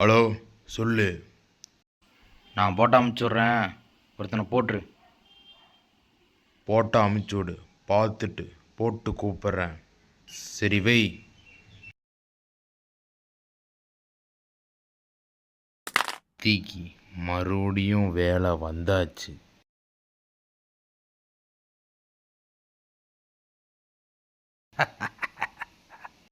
Hello சொல்லு. நான் போட்டு அமுச்சுட்றேன், ஒருத்தனை போட்டுரு. போட்டால் அமுச்சு விடு, பார்த்துட்டு போட்டு கூப்பிட்றேன். சரி வை. தீக்கி மறுபடியும் வேலை வந்தாச்சு.